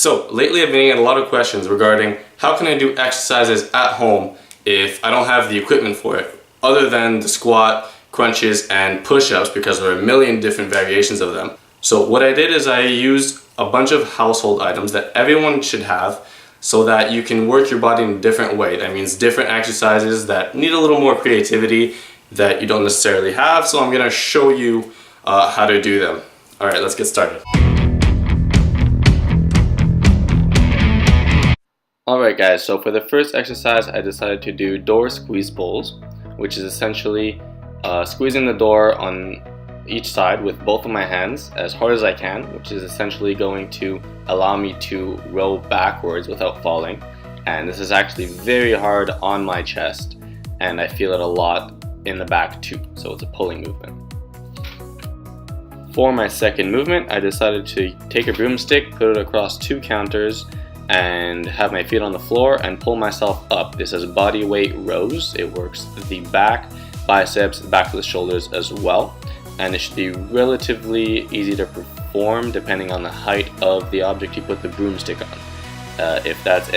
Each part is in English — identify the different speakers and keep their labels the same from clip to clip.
Speaker 1: So lately I've been getting a lot of questions regarding how can I do exercises at home if I don't have the equipment for it, other than the squat, crunches, and push-ups, because there are a million different variations of them. So what I did is I used a bunch of household items that everyone should have so that you can work your body in a different way. That means different exercises that need a little more creativity that you don't necessarily have. So I'm gonna show you how to do them. All right, let's get started. Alright guys, so for the first exercise I decided to do door squeeze pulls, which is essentially squeezing the door on each side with both of my hands as hard as I can, which is essentially going to allow me to row backwards without falling. And this is actually very hard on my chest, and I feel it a lot in the back too, so it's a pulling movement. For my second movement, I decided to take a broomstick, put it across 2 counters, and have my feet on the floor and pull myself up. This is body weight rows. It works the back, biceps, back of the shoulders as well, and it should be relatively easy to perform depending on the height of the object you put the broomstick on. If that's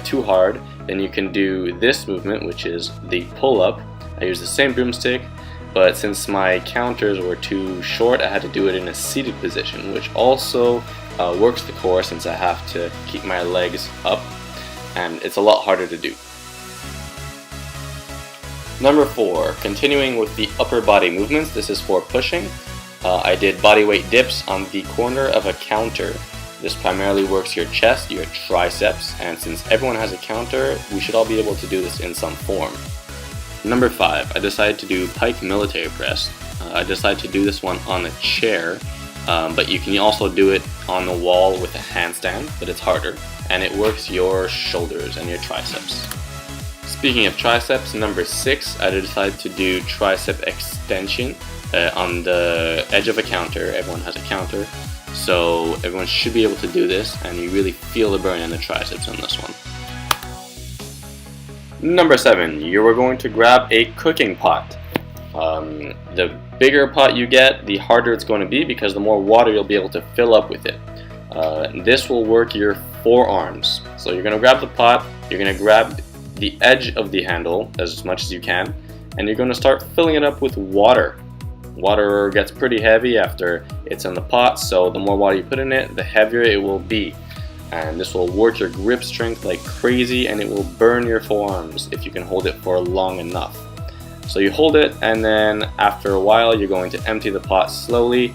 Speaker 1: too hard, then you can do this movement, which is the pull-up. I use the same broomstick, but since my counters were too short, I had to do it in a seated position, which also works the core since I have to keep my legs up, and it's a lot harder to do. Number 4, continuing with the upper body movements. This is for pushing. I did body weight dips on the corner of a counter. This primarily works your chest, your triceps, and since everyone has a counter, we should all be able to do this in some form. Number 5, I decided to do Pike military press. I decided to do this one on a chair, but you can also do it on the wall with a handstand, but it's harder, and it works your shoulders and your triceps. Speaking of triceps, number 6, I decided to do Tricep Extension on the edge of a counter. Everyone has a counter, so everyone should be able to do this, and you really feel the burn in the triceps on this one. Number 7, you are going to grab a cooking pot. The bigger pot you get, the harder it's going to be because the more water you'll be able to fill up with it. This will work your forearms. So you're going to grab the pot, you're going to grab the edge of the handle as much as you can, and you're going to start filling it up with water. Water gets pretty heavy after it's in the pot, so the more water you put in it, the heavier it will be. And this will work your grip strength like crazy, and it will burn your forearms if you can hold it for long enough. So you hold it, and then after a while you're going to empty the pot slowly,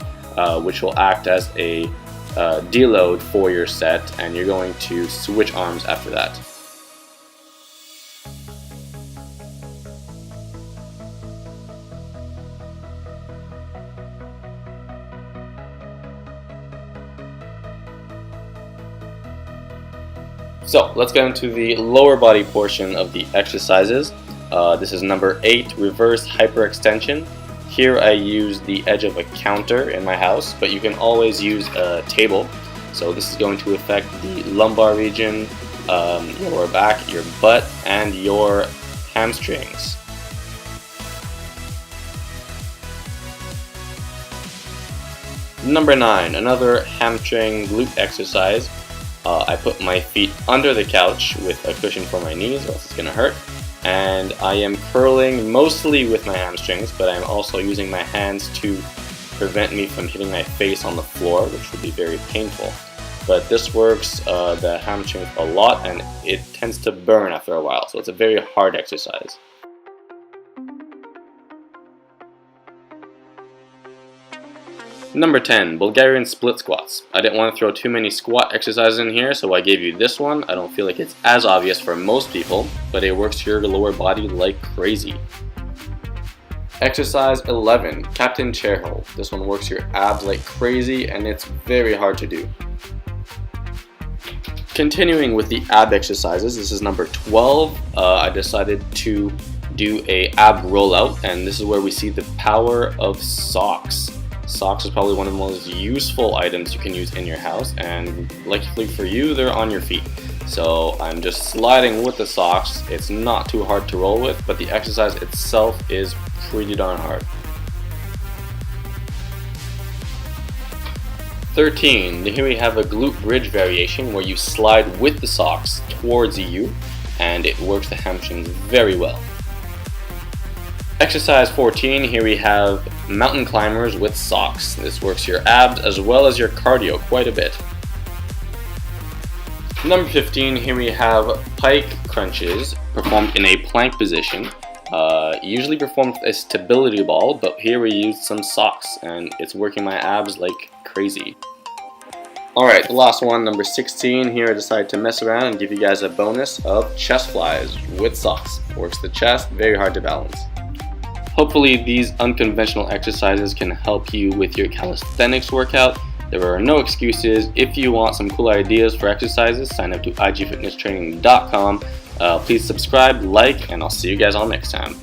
Speaker 1: which will act as a deload for your set, and you're going to switch arms after that. So let's get into the lower body portion of the exercises. This is number 8, reverse hyperextension. Here I use the edge of a counter in my house, but you can always use a table. So this is going to affect the lumbar region, your lower back, your butt, and your hamstrings. Number 9, another hamstring glute exercise. I put my feet under the couch with a cushion for my knees, or else it's going to hurt. And I am curling mostly with my hamstrings, but I'm also using my hands to prevent me from hitting my face on the floor, which would be very painful. But this works the hamstrings a lot, and it tends to burn after a while, so it's a very hard exercise. Number 10, Bulgarian split squats. I didn't want to throw too many squat exercises in here, so I gave you this one. I don't feel like it's as obvious for most people, but it works your lower body like crazy. Exercise 11, Captain Chair Hold. This one works your abs like crazy, and it's very hard to do. Continuing with the ab exercises, this is number 12. I decided to do a ab rollout, and this is where we see the power of socks. Socks is probably one of the most useful items you can use in your house, and luckily for you, they're on your feet. So I'm just sliding with the socks. It's not too hard to roll with, but the exercise itself is pretty darn hard. 13, here we have a glute bridge variation where you slide with the socks towards you, and it works the hamstrings very well. Exercise 14, here we have mountain climbers with socks. This works your abs as well as your cardio quite a bit. Number 15, here we have pike crunches performed in a plank position. Usually performed with a stability ball, but here we used some socks and it's working my abs like crazy. Alright, the last one, number 16, here I decided to mess around and give you guys a bonus of chest flies with socks. Works the chest, very hard to balance. Hopefully these unconventional exercises can help you with your calisthenics workout. There are no excuses. If you want some cool ideas for exercises, sign up to igfitnesstraining.com. Please subscribe, like, and I'll see you guys all next time.